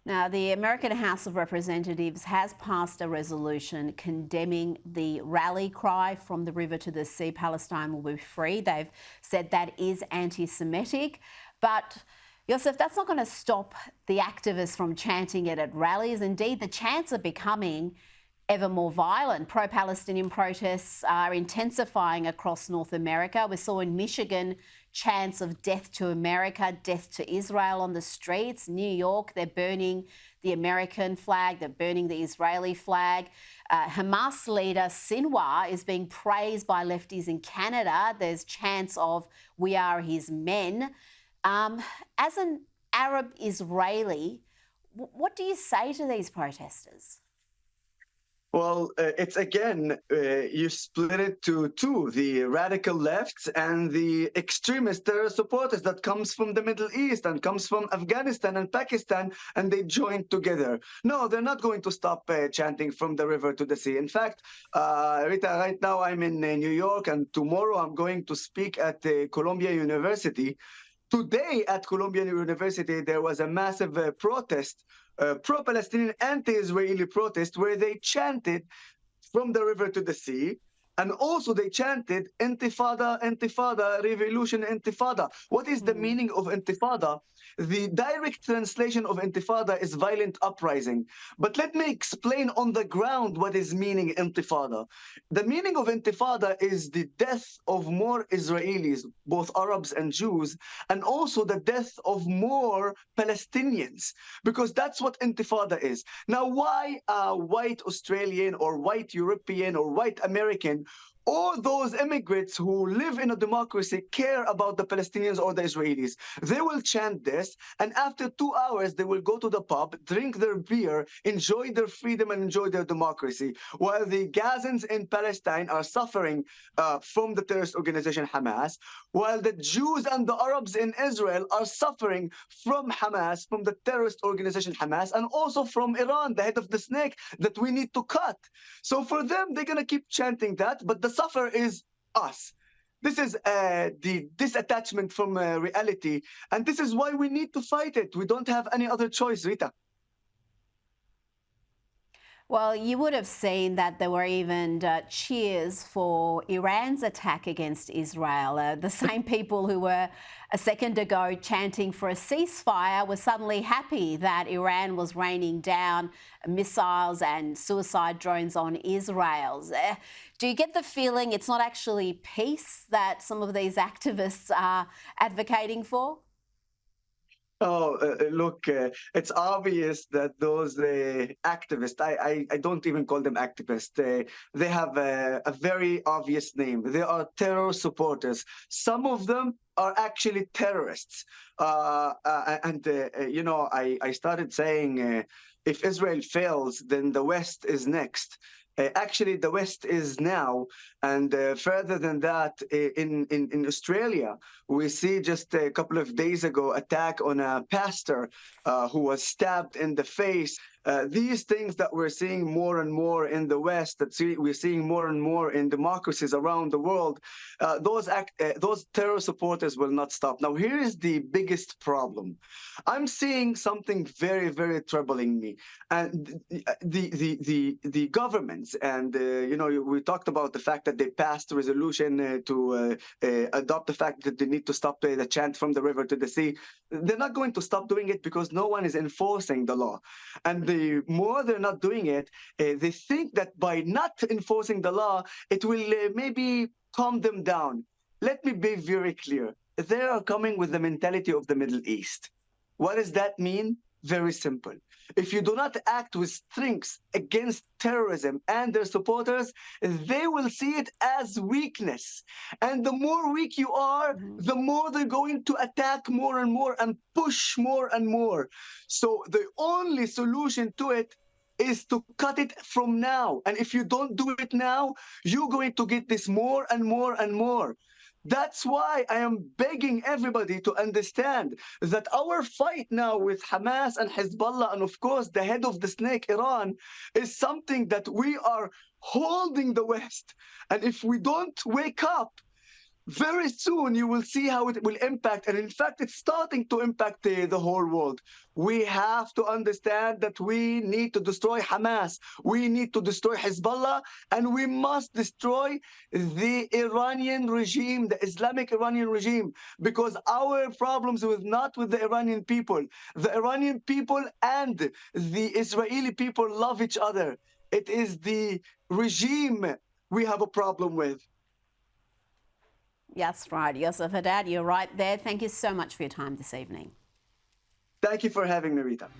Now, the American House of Representatives has passed a resolution condemning the rally cry from the river to the sea, Palestine will be free. They've said that is anti-Semitic. But, Yoseph, that's not going to stop the activists from chanting it at rallies. Indeed, the chants are becoming ever more violent. Pro-Palestinian protests are intensifying across North America. We saw in Michigan chants of death to America, death to Israel on the streets. New York, they're burning the American flag, they're burning the Israeli flag. Hamas leader Sinwar is being praised by lefties in Canada. There's chants of "We are his men." As an Arab Israeli, what do you say to these protesters? Well, it's again, you split it to two, the radical lefts and the extremist terror supporters that comes from the Middle East and comes from Afghanistan and Pakistan, and they join together. No, they're not going to stop chanting from the river to the sea. In fact, Rita, right now I'm in New York, and tomorrow I'm going to speak at Columbia University. Today at Columbia University, there was a massive protest, pro-Palestinian, anti-Israeli protest, where they chanted from the river to the sea. And also they chanted intifada, intifada, revolution, intifada. What is the meaning of intifada? The direct translation of intifada is violent uprising. But let me explain on the ground what is meaning intifada. The meaning of intifada is the death of more Israelis, both Arabs and Jews, and also the death of more Palestinians, because that's what intifada is. Now, why a white Australian or white European or white American, all those immigrants who live in a democracy, care about the Palestinians or the Israelis? They will chant this, and after 2 hours, they will go to the pub, drink their beer, enjoy their freedom, and enjoy their democracy, while the Gazans in Palestine are suffering from the terrorist organization Hamas, while the Jews and the Arabs in Israel are suffering from Hamas, from the terrorist organization Hamas, and also from Iran, the head of the snake that we need to cut. So for them, they're going to keep chanting that, but the sufferer is us. This is the disattachment from reality, and this is why we need to fight it. We don't have any other choice, Rita. Well, you would have seen that there were even cheers for Iran's attack against Israel. The same people who were a second ago chanting for a ceasefire were suddenly happy that Iran was raining down missiles and suicide drones on Israel. Do you get the feeling it's not actually peace that some of these activists are advocating for? Oh, look, it's obvious that those activists, I don't even call them activists. They have a very obvious name. They are terror supporters. Some of them are actually terrorists. I started saying, if Israel fails, then the West is next. Actually, the West is now, and further than that, in Australia, we see just a couple of days ago attack on a pastor who was stabbed in the face. These things that we're seeing more and more in the West, we're seeing more and more in democracies around the world, those terror supporters will not stop. Now, here is the biggest problem. I'm seeing something very, very troubling me, and the governments, and we talked about the fact that they passed a resolution to adopt the fact that they need to stop the chant from the river to the sea. They're not going to stop doing it because no one is enforcing the law. And the more they're not doing it, they think that by not enforcing the law, it will maybe calm them down. Let me be very clear. They are coming with the mentality of the Middle East. What does that mean? Very simple. If you do not act with strength against terrorism and their supporters, they will see it as weakness. And the more weak you are, the more they're going to attack more and more and push more and more. So the only solution to it is to cut it from now. And if you don't do it now, you're going to get this more and more and more. That's why I am begging everybody to understand that our fight now with Hamas and Hezbollah, and of course the head of the snake, Iran, is something that we are holding the West. And if we don't wake up, very soon you will see how it will impact. And in fact, it's starting to impact the whole world. We have to understand that we need to destroy Hamas. We need to destroy Hezbollah. And we must destroy the Iranian regime, the Islamic Iranian regime, because our problems with not with the Iranian people. The Iranian people and the Israeli people love each other. It is the regime we have a problem with. Yes, right. Yoseph Haddad, you're right there. Thank you so much for your time this evening. Thank you for having me, Rita.